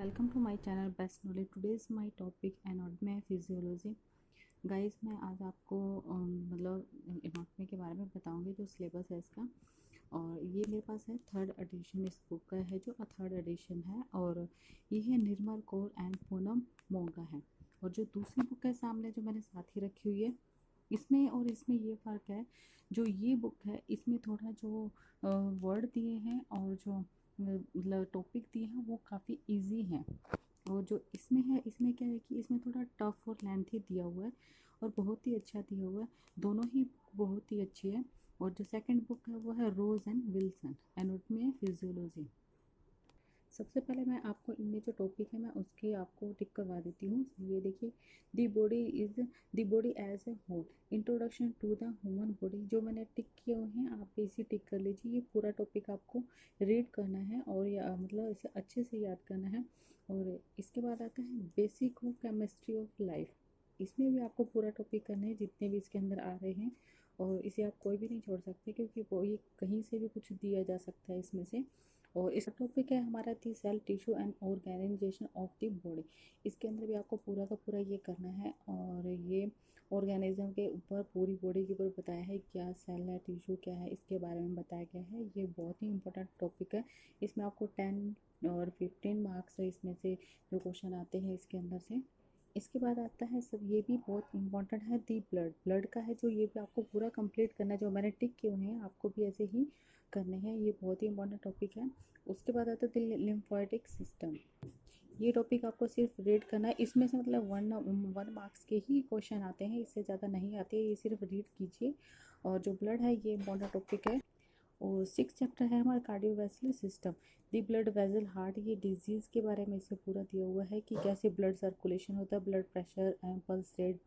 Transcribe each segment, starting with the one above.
Welcome to my channel best knowledge. Today is my topic anatomy and physiology. Guys, मैं आज आपको anatomy के बारे में बताऊंगी, जो सिलेबस है इसका। और ये मेरे पास है थर्ड एडिशन, इस बुक का है जो थर्ड एडिशन है। और ये है निर्मल कौर एंड पूनम मोंगा है। और जो दूसरी बुक है सामने जो मैंने साथ ही रखी हुई है, इसमें और इसमें ये फ़र्क है, जो ये बुक है इसमें थोड़ा जो वर्ड दिए हैं और जो मतलब टॉपिक दिए हैं वो काफ़ी इजी हैं। और जो इसमें है, इसमें क्या है कि इसमें थोड़ा टफ और लेंथी दिया हुआ है और बहुत ही अच्छा दिया हुआ है। दोनों ही बहुत ही अच्छी है। और जो सेकंड बुक है वो है Ross and Wilson anatomy and physiology. सबसे पहले मैं आपको इनमें जो टॉपिक है मैं उसके आपको टिक करवा देती हूँ। ये देखिए, the body as a whole, introduction to the human body. जो मैंने टिक किए हुए हैं आप इसे टिक कर लीजिए। ये पूरा टॉपिक आपको रीड करना है और या मतलब इसे अच्छे से याद करना है। और इसके बाद आता है basic of chemistry of life. इसमें भी आपको पूरा टॉपिक करना है जितने भी इसके अंदर आ रहे हैं। और इसे आप कोई भी नहीं छोड़ सकते, क्योंकि वो ये कहीं से भी कुछ दिया जा सकता है इसमें से। और इस टॉपिक है हमारा the cell tissue and organisation of the body. इसके अंदर भी आपको पूरा का पूरा ये करना है। और ये ऑर्गेनिज्म के ऊपर, पूरी बॉडी के ऊपर बताया है, क्या सेल है, टिश्यू क्या है, इसके बारे में बताया गया है। ये बहुत ही इंपॉर्टेंट टॉपिक है। इसमें आपको 10 और 15 मार्क्स है इसमें से जो क्वेश्चन आते हैं इसके अंदर से। इसके बाद आता है सब, ये भी बहुत इंपॉर्टेंट है, दी ब्लड का है, जो ये भी आपको पूरा कंप्लीट करना है। जो मैंने टिक किए हुए हैं आपको भी ऐसे ही करने हैं। ये बहुत ही इंपॉर्टेंट टॉपिक है। उसके बाद आता है लिम्फेटिक सिस्टम। ये टॉपिक आपको सिर्फ रीड करना है। इसमें से मतलब वन मार्क्स के ही क्वेश्चन आते हैं, इससे ज़्यादा नहीं आते। ये सिर्फ रीड कीजिए। और जो ब्लड है ये इंपॉर्टेंट टॉपिक है। और 6 चैप्टर है हमारा cardiovascular system, the blood vessel heart. ये डिजीज़ के बारे में इसे पूरा दिया हुआ है कि कैसे ब्लड सर्कुलेशन होता है, blood pressure, pulse rate,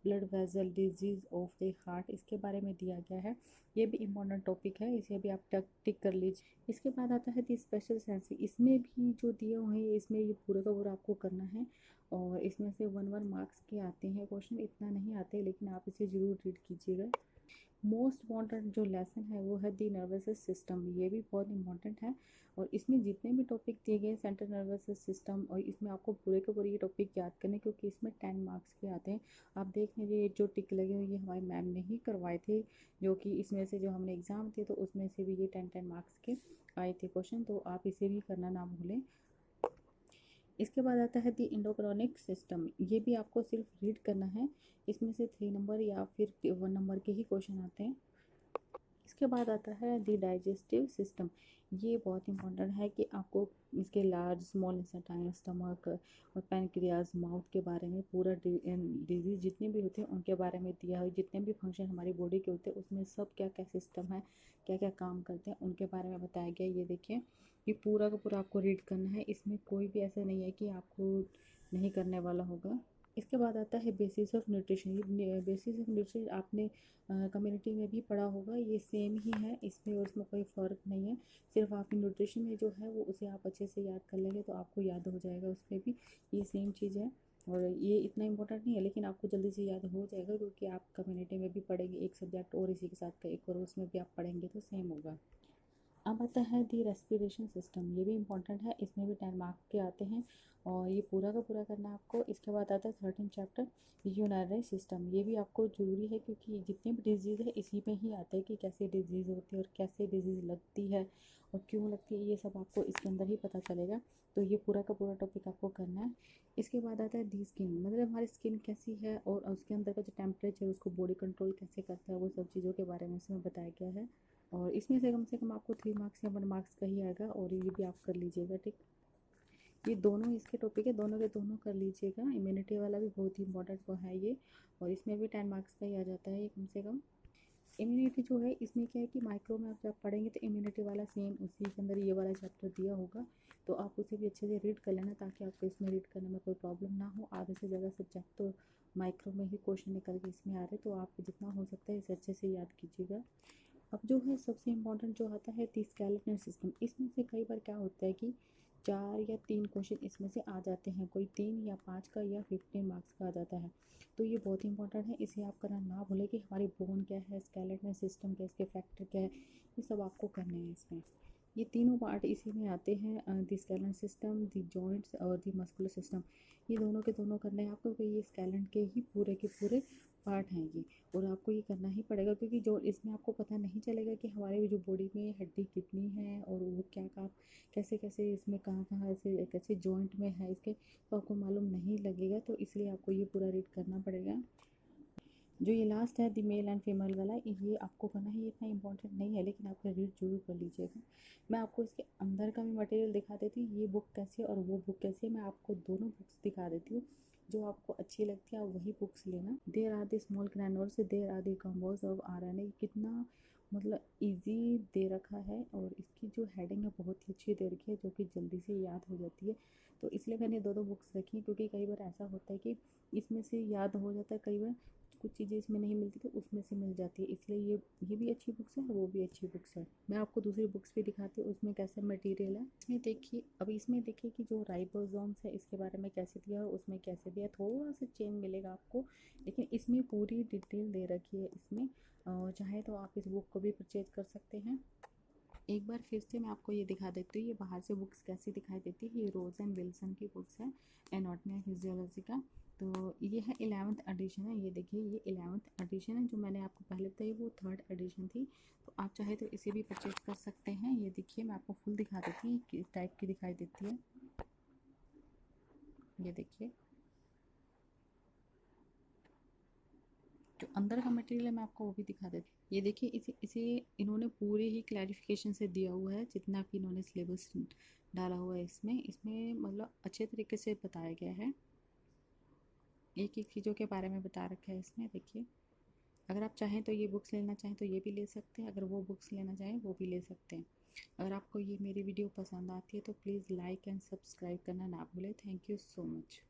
blood vessel, disease of the heart, इसके बारे में दिया गया है। ये भी इम्पोर्टेंट टॉपिक है, इसे भी आप टिक कर लीजिए। इसके बाद आता है दी स्पेशल सेंस। इसमें भी जो दिए हुए हैं इसमें ये पूरा का पूरा आपको करना है। और इसमें से वन मार्क्स के आते हैं क्वेश्चन, इतना नहीं आते, लेकिन आप इसे ज़रूर रीड कीजिएगा। मोस्ट इम्पॉर्टेंट जो लेसन है वो है दी नर्वस सिस्टम। ये भी बहुत इंपॉर्टेंट है। और इसमें जितने भी टॉपिक दिए गए सेंट्रल नर्वस सिस्टम, और इसमें आपको पूरे के पूरे ये टॉपिक याद करने, क्योंकि इसमें 10 मार्क्स के आते हैं। आप देख लीजिए जो टिक लगे हुए ये हमारे मैम ने ही करवाए थे, जो कि इसमें से जो हमने एग्ज़ाम थे तो उसमें से भी ये 10 मार्क्स के आए थे क्वेश्चन। तो आप इसे भी करना ना भूलें। इसके बाद आता है दी एंडोक्रानिक सिस्टम। ये भी आपको सिर्फ रीड करना है। इसमें से 3 नंबर या फिर 1 नंबर के ही क्वेश्चन आते हैं। इसके बाद आता है दी डाइजेस्टिव सिस्टम। ये बहुत इंपॉर्टेंट है कि आपको इसके लार्ज, स्मॉल इंटेस्टाइन, स्टमक और पैनक्रियाज, माउथ के बारे में पूरा डिजीज जितने भी होते हैं उनके बारे में दिया है। जितने भी फंक्शन हमारी बॉडी के होते हैं उसमें सब क्या क्या सिस्टम है, क्या क्या काम करते हैं, उनके बारे में बताया गया। ये देखिए, ये पूरा का पूरा आपको रीड करना है। इसमें कोई भी ऐसा नहीं है कि आपको नहीं करने वाला होगा। इसके बाद आता है बेसिस ऑफ न्यूट्रिशन। ये बेसिस ऑफ न्यूट्रिशन आपने कम्युनिटी में भी पढ़ा होगा, ये सेम ही है, इसमें और उसमें कोई फ़र्क नहीं है। सिर्फ आप न्यूट्रिशन में जो है वो उसे आप अच्छे से याद कर लेंगे तो आपको याद हो जाएगा। उसमें भी ये सेम चीज़ है। और ये इतना इंपॉर्टेंट नहीं है, लेकिन आपको जल्दी से याद हो जाएगा, क्योंकि आप कम्युनिटी में भी पढ़ेंगे एक सब्जेक्ट और इसी के साथ का एक और, उसमें भी आप पढ़ेंगे तो सेम होगा। अब आता है दी रेस्पिरेशन सिस्टम। ये भी इंपॉर्टेंट है, इसमें भी 10 मार्क्स के आते हैं और ये पूरा का पूरा करना है आपको। इसके बाद आता है 13 चैप्टर यूरिनरी सिस्टम। ये भी आपको ज़रूरी है, क्योंकि जितने भी डिजीज़ है इसी में ही आते हैं कि कैसे डिजीज़ होती है और कैसे डिजीज़ लगती है और क्यों लगती है, ये सब आपको इसके अंदर ही पता चलेगा। तो ये पूरा का पूरा टॉपिक आपको करना है। इसके बाद आता है दी स्किन, मतलब हमारी स्किन कैसी है और उसके अंदर का जो टेम्परेचर उसको बॉडी कंट्रोल कैसे करता है, वो सब चीज़ों के बारे में इसमें बताया गया है। और इसमें से कम आपको 3 मार्क्स या 1 मार्क्स का ही आएगा, और ये भी आप कर लीजिएगा, ठीक। ये दोनों इसके टॉपिक है, दोनों के दोनों कर लीजिएगा। इम्यूनिटी वाला भी बहुत ही इंपॉर्टेंट वो है ये, और इसमें भी 10 मार्क्स का ही आ जाता है ये कम से कम। इम्यूनिटी जो है इसमें क्या है कि माइक्रो में आप जब पढ़ेंगे तो इम्यूनिटी वाला सेम उसी के अंदर ये वाला चैप्टर दिया होगा, तो आप उसे भी अच्छे से रीड कर लेना, ताकि आपको इसमें रीड करने में कोई प्रॉब्लम ना हो। आधे से ज़्यादा सब्जेक्ट तो माइक्रो में ही क्वेश्चन निकल के इसमें आ रहे, तो आप जितना हो सकता है इसे अच्छे से याद कीजिएगा। अब जो है सबसे इम्पोर्टेंट जो आता है दी स्केलेटन सिस्टम। इसमें से कई बार क्या होता है कि 4 या 3 क्वेश्चन इसमें से आ जाते हैं, कोई 3 या 5 का या 15 मार्क्स का आ जाता है। तो ये बहुत इंपॉर्टेंट है, इसे आप करना ना भूलें कि हमारी बोन क्या है, स्केलेटन सिस्टम क्या है, इसके फैक्टर क्या है, ये सब आपको करने हैं इसमें। ये तीनों पार्ट इसी में आते हैं, the skeleton system, the joints और द मस्कुलर सिस्टम। ये दोनों के दोनों करने हैं आपको, क्योंकि ये स्केलेटन के पूरे पार्ट हैं ये, और आपको ये करना ही पड़ेगा, क्योंकि जो इसमें आपको पता नहीं चलेगा कि हमारे जो बॉडी में हड्डी कितनी है और वो क्या काम कैसे कैसे इसमें कहाँ कहाँ ऐसे कैसे जॉइंट में है इसके, तो आपको मालूम नहीं लगेगा। तो इसलिए आपको ये पूरा रीड करना पड़ेगा। जो ये लास्ट है द मेल एंड फीमेल वाला, ये आपको करना है, ये इतना इंपॉर्टेंट नहीं है, लेकिन आप रीड जरूर कर लीजिएगा। मैं आपको इसके अंदर का भी मटेरियल दिखा देती हूँ, ये बुक कैसी है और वो बुक कैसी है, मैं आपको दोनों बुक्स दिखा देती हूँ। जो आपको अच्छी लगती है आप वही बुक्स लेना। There are the small granules, there are the compounds of RNA. कितना मतलब इजी दे रखा है, और इसकी जो हेडिंग है बहुत ही अच्छी दे रखी है, जो कि जल्दी से याद हो जाती है। तो इसलिए मैंने दो दो बुक्स रखी हैं, क्योंकि कई बार ऐसा होता है कि इसमें से याद हो जाता है, कई बार कुछ चीज़ें इसमें नहीं मिलती तो उसमें से मिल जाती है, इसलिए ये भी अच्छी बुक्स है और वो भी अच्छी बुक्स है। मैं आपको दूसरी बुक्स भी दिखाती हूँ उसमें कैसा मटेरियल है। इसमें देखिए, अब इसमें देखिए कि जो राइबोसोम्स है इसके बारे में कैसे दिया है, उसमें कैसे दिया, थोड़ा सा चेंज मिलेगा आपको, लेकिन इसमें पूरी डिटेल दे रखी है इसमें। और चाहे तो आप इस बुक को भी परचेज कर सकते हैं। एक बार फिर से मैं आपको ये दिखा देती हूँ, ये बाहर से बुक्स कैसी दिखाई देती है। ये रोज एंड विल्सन की बुक्स है, एनाटॉमी एंड फिजियोलॉजी का। तो ये है 11th एडिशन है, ये देखिए ये 11th एडिशन है। जो मैंने आपको पहले बताई वो 3rd एडिशन थी। तो आप चाहे तो इसे भी परचेज कर सकते हैं। ये देखिए मैं आपको फुल दिखा देती हूँ किस टाइप की दिखाई देती है। ये देखिए जो अंदर का मटेरियल है मैं आपको वो भी दिखा देती हूँ। ये देखिए इसे इसे इन्होंने पूरे ही क्लैरिफिकेशन से दिया हुआ है, जितना भी इन्होंने सिलेबस डाला हुआ है इसमें इसमें मतलब अच्छे तरीके से बताया गया है, एक एक चीज़ों के बारे में बता रखा है इसमें। देखिए अगर आप चाहें तो ये बुक्स लेना चाहें तो ये भी ले सकते हैं, अगर वो बुक्स लेना चाहें वो भी ले सकते हैं। अगर आपको ये मेरी वीडियो पसंद आती है तो प्लीज़ लाइक एंड सब्सक्राइब करना ना भूलें। Thank you so much.